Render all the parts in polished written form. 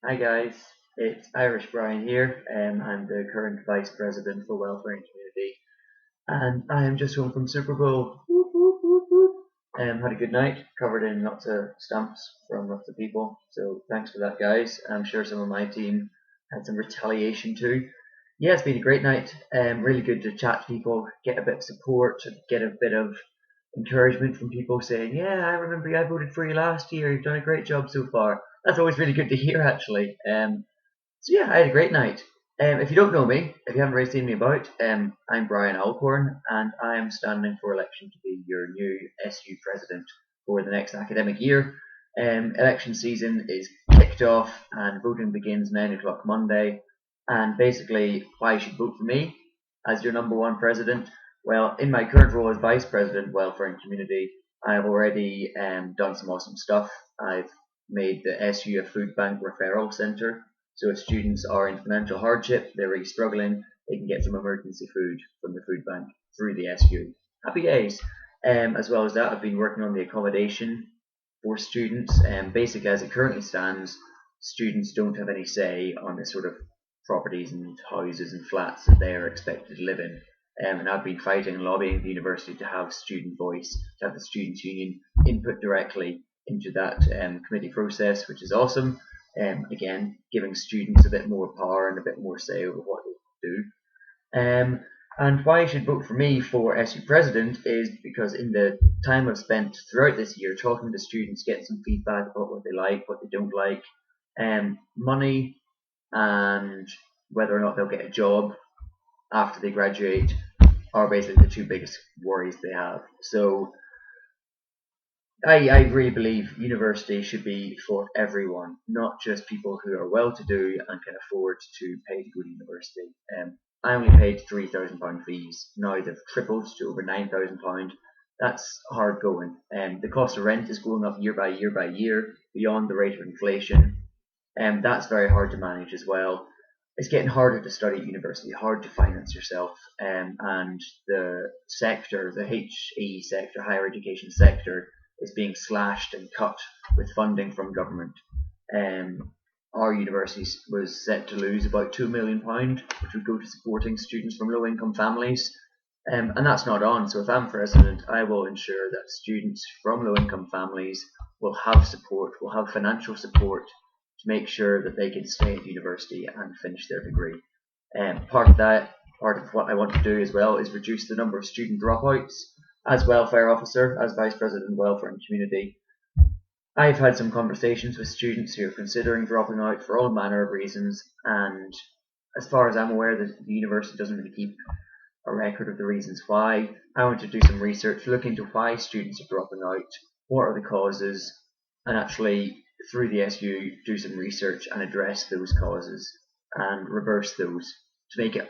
Hi guys, it's Irish Brian here. I'm the current Vice President for Welfare and Community, and I am just home from Super Bowl. Whoop, whoop, whoop, whoop. Had a good night, covered in lots of stamps from lots of people. So thanks for that, guys. I'm sure some of my team had some retaliation too. Yeah, it's been a great night. Really good to chat to people, get a bit of support, get a bit of encouragement from people saying, "Yeah, I remember you. I voted for you last year. You've done a great job so far." That's always really good to hear, actually. So yeah, I had a great night. If you don't know me, if you haven't already seen me about, I'm Brian Alcorn, and I am standing for election to be your new SU president for the next academic year. Election season is kicked off, and voting begins 9 o'clock Monday. And basically, why you should vote for me as your number one president? Well, in my current role as vice president, welfare and community, I have already done some awesome stuff. I've made the SU a food bank referral centre, so if students are in financial hardship, they're really struggling, they can get some emergency food from the food bank through the SU. Happy days. As well as that, I've been working on the accommodation for students. Basically, as it currently stands, students don't have any say on the sort of properties and houses and flats that they are expected to live in. And I've been fighting and lobbying the university to have student voice, to have the students' union input directly into that committee process, which is awesome. Again, giving students a bit more power and a bit more say over what they do. And why you should vote for me for SU President is because in the time I've spent throughout this year talking to students, getting some feedback about what they like, what they don't like, money, and whether or not they'll get a job after they graduate are basically the two biggest worries they have. So I really believe university should be for everyone, not just people who are well to do and can afford to pay to go to university. I only paid £3,000 fees. Now they've tripled to over £9,000. That's hard going. The cost of rent is going up year by year by year beyond the rate of inflation. That's very hard to manage as well. It's getting harder to study at university, hard to finance yourself, and the sector, the HE sector, higher education sector, is being slashed and cut with funding from government. Our university was set to lose about £2 million, which would go to supporting students from low-income families, and that's not on. So if I'm president, I will ensure that students from low-income families will have support, will have financial support to make sure that they can stay at university and finish their degree. Part of what I want to do as well is reduce the number of student dropouts. As welfare officer, as vice president of welfare and community, I've had some conversations with students who are considering dropping out for all manner of reasons, and as far as I'm aware, the university doesn't really keep a record of the reasons why. I want to do some research, look into why students are dropping out, what are the causes, and actually through the SU do some research and address those causes and reverse those to make it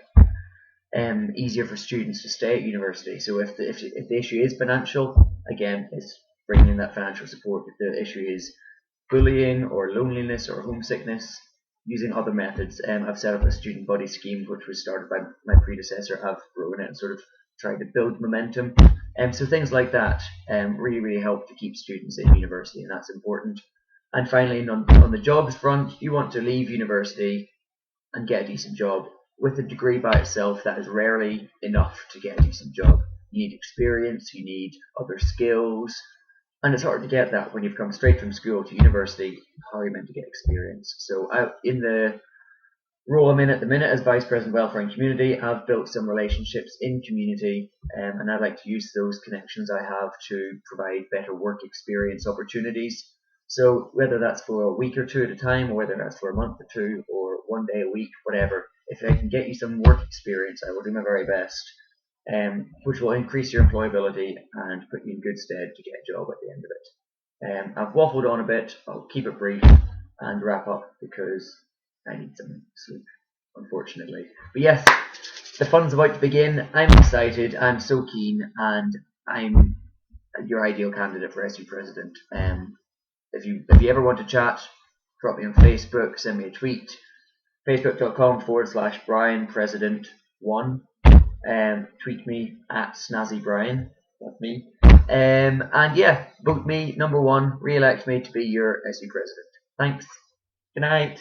easier for students to stay at university. So if the issue is financial, again, it's bringing in that financial support. If the issue is bullying or loneliness or homesickness, using other methods. I've set up a student body scheme which was started by my predecessor. I've grown it and sort of tried to build momentum. So things like that really help to keep students in university, and that's important. And finally, on the jobs front, you want to leave university and get a decent job. With a degree by itself, that is rarely enough to get a decent job. You need experience, you need other skills, and it's hard to get that when you've come straight from school to university. How are you meant to get experience? So in the role I'm in at the minute as Vice President of Welfare and Community, I've built some relationships in community, and I'd like to use those connections I have to provide better work experience opportunities. So whether that's for a week or two at a time, or whether that's for a month or two, or one day a week, whatever, if I can get you some work experience, I will do my very best, which will increase your employability and put you in good stead to get a job at the end of it. I've waffled on a bit. I'll keep it brief and wrap up because I need some sleep, unfortunately. But yes, the fun's about to begin. I'm excited. I'm so keen, and I'm your ideal candidate for SU president. If you ever want to chat, drop me on Facebook, send me a tweet. Facebook.com/Brian President 1. Tweet me at Snazzy Brian. That's me. And yeah, vote me number one. Re-elect me to be your SU president. Thanks. Good night.